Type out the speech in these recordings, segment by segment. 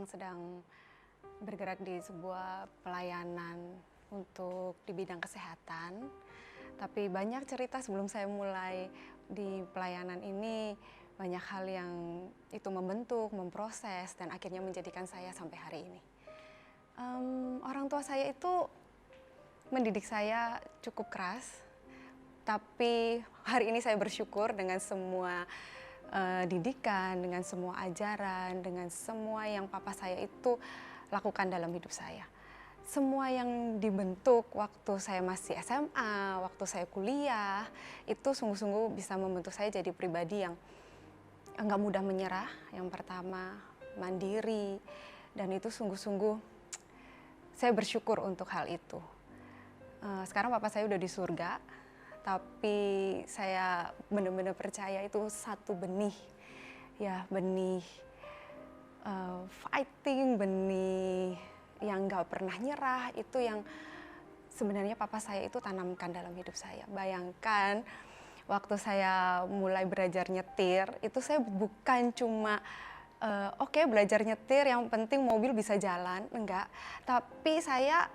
sedang bergerak di sebuah pelayanan untuk di bidang kesehatan. Tapi banyak cerita sebelum saya mulai di pelayanan ini, banyak hal yang itu membentuk, memproses, dan akhirnya menjadikan saya sampai hari ini. Orang tua saya itu mendidik saya cukup keras, tapi hari ini saya bersyukur dengan semua didikan, dengan semua ajaran, dengan semua yang papa saya itu lakukan dalam hidup saya. Semua yang dibentuk waktu saya masih SMA, waktu saya kuliah, itu sungguh-sungguh bisa membentuk saya jadi pribadi yang nggak mudah menyerah. Yang pertama, mandiri, dan itu sungguh-sungguh saya bersyukur untuk hal itu. Sekarang papa saya udah di surga, tapi saya benar-benar percaya itu satu benih, ya benih fighting, benih yang nggak pernah nyerah, itu yang sebenarnya papa saya itu tanamkan dalam hidup saya. Bayangkan waktu saya mulai belajar nyetir, itu saya bukan cuma oke, belajar nyetir yang penting mobil bisa jalan, enggak. Tapi saya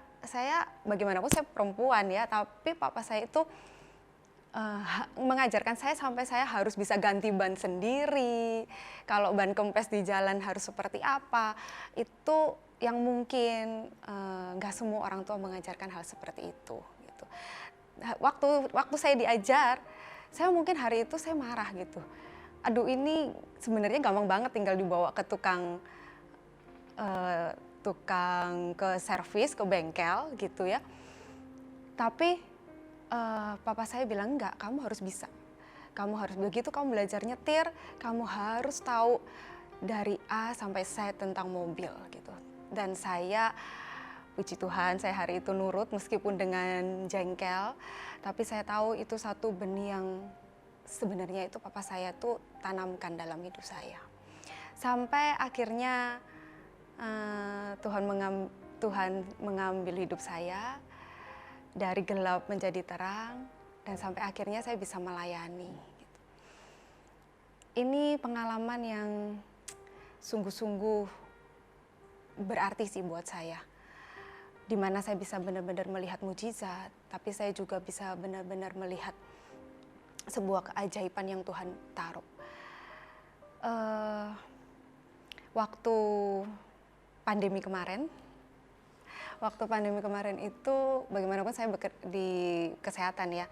bagaimanapun saya perempuan ya, tapi papa saya itu mengajarkan saya sampai saya harus bisa ganti ban sendiri. Kalau ban kempes di jalan harus seperti apa, itu yang mungkin nggak semua orang tua mengajarkan hal seperti itu. Gitu. Waktu saya diajar, saya mungkin hari itu saya marah gitu. Aduh, ini sebenarnya gampang banget tinggal dibawa ke tukang ke servis, ke bengkel gitu ya. Tapi papa saya bilang, enggak, kamu harus bisa. Kamu harus begitu, kamu belajar nyetir, kamu harus tahu dari A sampai Z tentang mobil gitu. Dan saya, puji Tuhan, saya hari itu nurut meskipun dengan jengkel. Tapi saya tahu itu satu benih yang sebenarnya itu papa saya tuh tanamkan dalam hidup saya. Sampai akhirnya Tuhan mengambil hidup saya dari gelap menjadi terang, dan sampai akhirnya saya bisa melayani. Gitu. Ini pengalaman yang sungguh-sungguh berarti sih buat saya. Di mana saya bisa benar-benar melihat mujizat, tapi saya juga bisa benar-benar melihat sebuah keajaiban yang Tuhan taruh. Waktu pandemi kemarin itu bagaimanapun saya bekerja di kesehatan ya.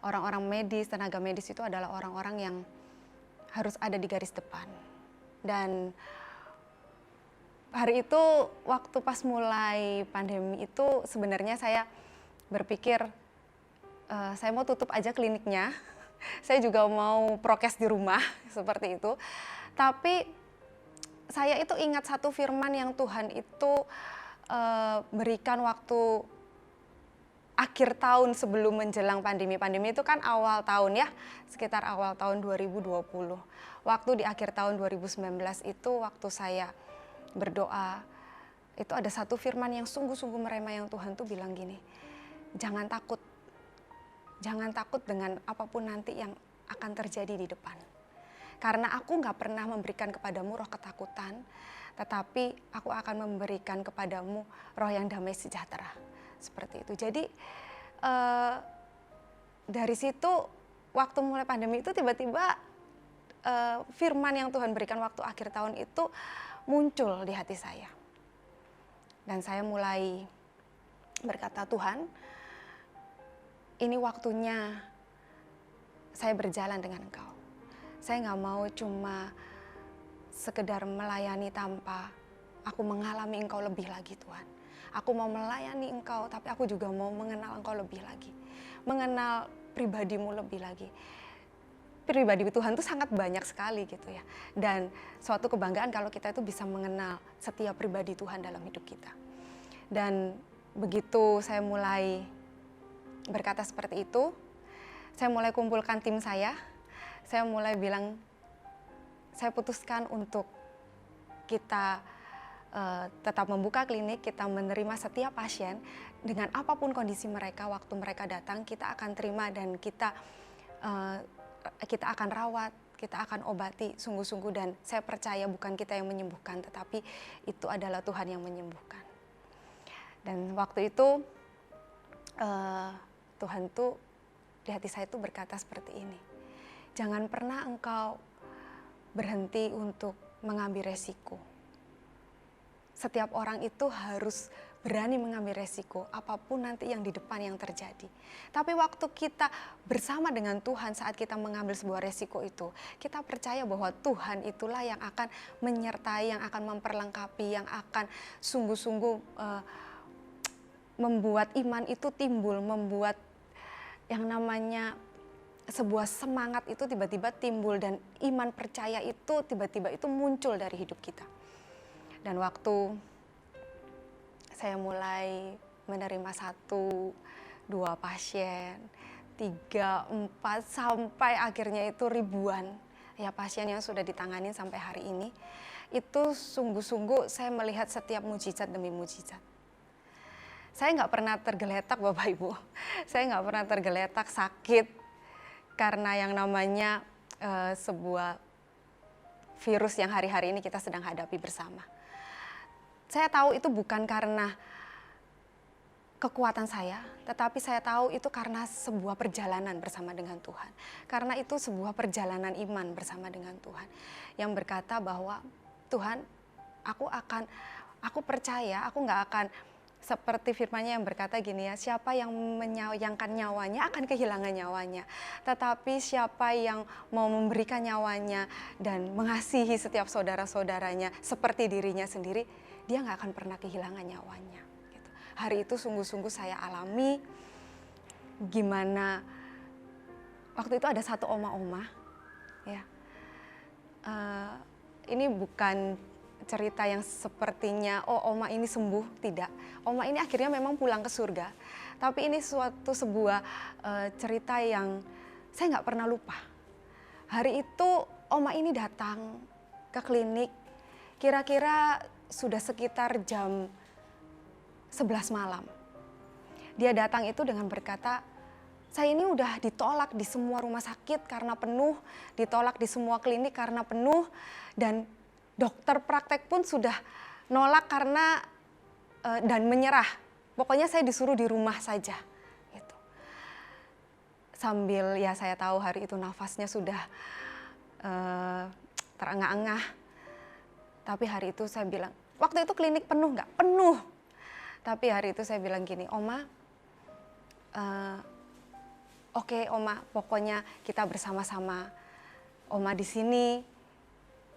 Orang-orang medis, tenaga medis itu adalah orang-orang yang harus ada di garis depan. Dan hari itu waktu pas mulai pandemi itu sebenarnya saya berpikir saya mau tutup aja kliniknya. Saya juga mau prokes di rumah seperti itu. Tapi saya itu ingat satu firman yang Tuhan itu berikan waktu akhir tahun sebelum menjelang pandemi. Pandemi itu kan awal tahun ya, sekitar awal tahun 2020. Waktu di akhir tahun 2019 itu waktu saya berdoa, itu ada satu firman yang sungguh-sungguh merema yang Tuhan tuh bilang gini, jangan takut dengan apapun nanti yang akan terjadi di depan. Karena aku gak pernah memberikan kepadamu roh ketakutan, tetapi aku akan memberikan kepadamu roh yang damai sejahtera. Seperti itu. Jadi dari situ waktu mulai pandemi itu tiba-tiba firman yang Tuhan berikan waktu akhir tahun itu muncul di hati saya. Dan saya mulai berkata, Tuhan, ini waktunya saya berjalan dengan Engkau. Saya gak mau cuma sekedar melayani tanpa aku mengalami Engkau lebih lagi, Tuhan. Aku mau melayani Engkau, tapi aku juga mau mengenal Engkau lebih lagi. Mengenal pribadimu lebih lagi. Pribadi Tuhan itu sangat banyak sekali gitu ya. Dan suatu kebanggaan kalau kita itu bisa mengenal setiap pribadi Tuhan dalam hidup kita. Dan begitu saya mulai berkata seperti itu, saya mulai kumpulkan tim saya mulai bilang, saya putuskan untuk kita tetap membuka klinik, kita menerima setiap pasien dengan apapun kondisi mereka, waktu mereka datang kita akan terima dan kita akan rawat, kita akan obati sungguh-sungguh, dan saya percaya bukan kita yang menyembuhkan, tetapi itu adalah Tuhan yang menyembuhkan. Dan waktu itu Tuhan tuh di hati saya tuh berkata seperti ini, jangan pernah engkau berhenti untuk mengambil resiko. Setiap orang itu harus berani mengambil resiko, apapun nanti yang di depan yang terjadi. Tapi waktu kita bersama dengan Tuhan saat kita mengambil sebuah resiko itu, kita percaya bahwa Tuhan itulah yang akan menyertai, yang akan memperlengkapi, yang akan sungguh-sungguh membuat iman itu timbul, membuat yang namanya sebuah semangat itu tiba-tiba timbul, dan iman percaya itu tiba-tiba itu muncul dari hidup kita. Dan waktu saya mulai menerima 1, 2 pasien, 3, 4, sampai akhirnya itu ribuan ya pasien yang sudah ditangani sampai hari ini, itu sungguh-sungguh saya melihat setiap mujizat demi mujizat. Saya nggak pernah tergeletak Bapak Ibu, saya nggak pernah tergeletak sakit karena yang namanya sebuah virus yang hari-hari ini kita sedang hadapi bersama. Saya tahu itu bukan karena kekuatan saya, tetapi saya tahu itu karena sebuah perjalanan bersama dengan Tuhan. Karena itu sebuah perjalanan iman bersama dengan Tuhan, yang berkata bahwa Tuhan, aku percaya, aku nggak akan seperti firman-Nya yang berkata gini ya, siapa yang menyayangkan nyawanya akan kehilangan nyawanya. Tetapi siapa yang mau memberikan nyawanya dan mengasihi setiap saudara-saudaranya seperti dirinya sendiri, dia nggak akan pernah kehilangan nyawanya. Gitu. Hari itu sungguh-sungguh saya alami gimana waktu itu ada satu oma-oma, ya. Ini bukan cerita yang sepertinya oma ini sembuh, tidak. Oma ini akhirnya memang pulang ke surga. Tapi ini sebuah cerita yang saya nggak pernah lupa. Hari itu oma ini datang ke klinik, kira-kira sudah sekitar jam 11 malam. Dia datang itu dengan berkata, saya ini udah ditolak di semua rumah sakit karena penuh, ditolak di semua klinik karena penuh, dan dokter praktek pun sudah nolak karena dan menyerah. Pokoknya saya disuruh di rumah saja. Gitu. Sambil ya saya tahu hari itu nafasnya sudah terengah-engah. Tapi hari itu saya bilang, waktu itu klinik penuh nggak? Penuh. Tapi hari itu saya bilang gini, Oma, oke, Oma, pokoknya kita bersama-sama. Oma di sini,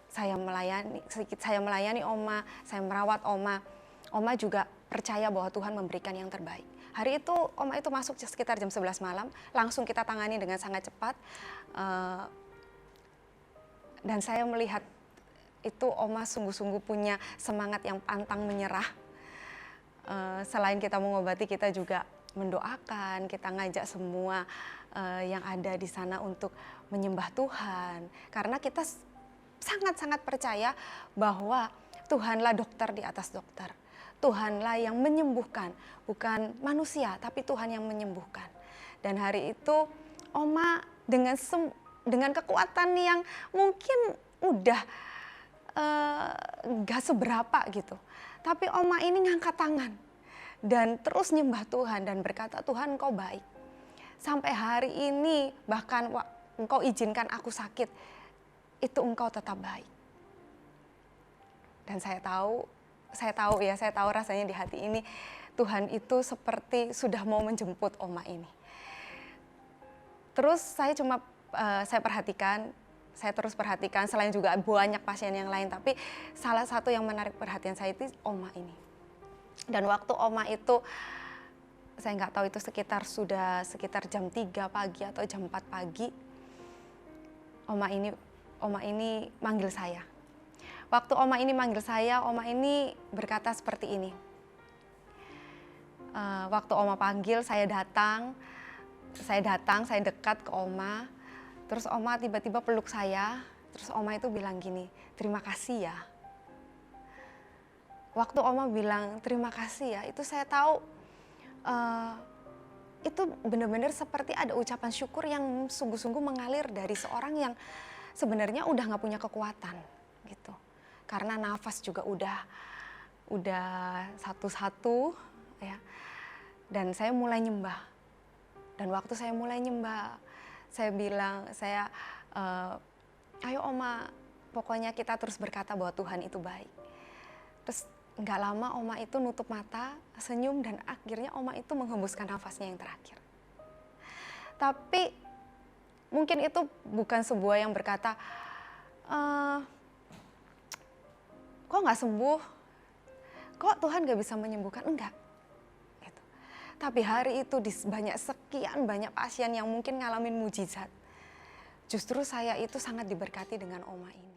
saya melayani Oma, saya merawat Oma. Oma juga percaya bahwa Tuhan memberikan yang terbaik. Hari itu Oma itu masuk sekitar jam 11 malam, langsung kita tangani dengan sangat cepat. Dan saya melihat itu Oma sungguh-sungguh punya semangat yang pantang menyerah. Selain kita mengobati, kita juga mendoakan, kita ngajak semua yang ada di sana untuk menyembah Tuhan. Karena kita sangat-sangat percaya bahwa Tuhanlah dokter di atas dokter. Tuhanlah yang menyembuhkan, bukan manusia, tapi Tuhan yang menyembuhkan. Dan hari itu Oma dengan kekuatan yang mungkin udah gak seberapa gitu. Tapi Oma ini ngangkat tangan dan terus nyembah Tuhan dan berkata, Tuhan Engkau baik. Sampai hari ini bahkan Engkau izinkan aku sakit, itu Engkau tetap baik. Dan saya tahu rasanya di hati ini Tuhan itu seperti sudah mau menjemput Oma ini. Terus saya terus perhatikan selain juga banyak pasien yang lain, tapi salah satu yang menarik perhatian saya itu Oma ini. Dan waktu Oma itu, saya nggak tahu itu sekitar jam 3 pagi atau jam 4 pagi, Oma ini manggil saya. Waktu Oma ini manggil saya, Oma ini berkata seperti ini. Waktu Oma panggil, saya dekat ke Oma. Terus Oma tiba-tiba peluk saya, terus Oma itu bilang gini, terima kasih ya. Waktu Oma bilang terima kasih ya, itu saya tahu itu benar-benar seperti ada ucapan syukur yang sungguh-sungguh mengalir dari seorang yang sebenarnya udah nggak punya kekuatan gitu. Karena nafas juga udah satu-satu ya. Dan saya mulai nyembah. Dan waktu saya mulai nyembah, saya bilang, ayo Oma, pokoknya kita terus berkata bahwa Tuhan itu baik. Terus nggak lama Oma itu nutup mata, senyum, dan akhirnya Oma itu menghembuskan nafasnya yang terakhir. Tapi mungkin itu bukan sebuah yang berkata, kok nggak sembuh? Kok Tuhan nggak bisa menyembuhkan? Enggak. Gitu. Tapi hari itu di sekian banyak pasien yang mungkin ngalamin mujizat, justru saya itu sangat diberkati dengan Oma ini.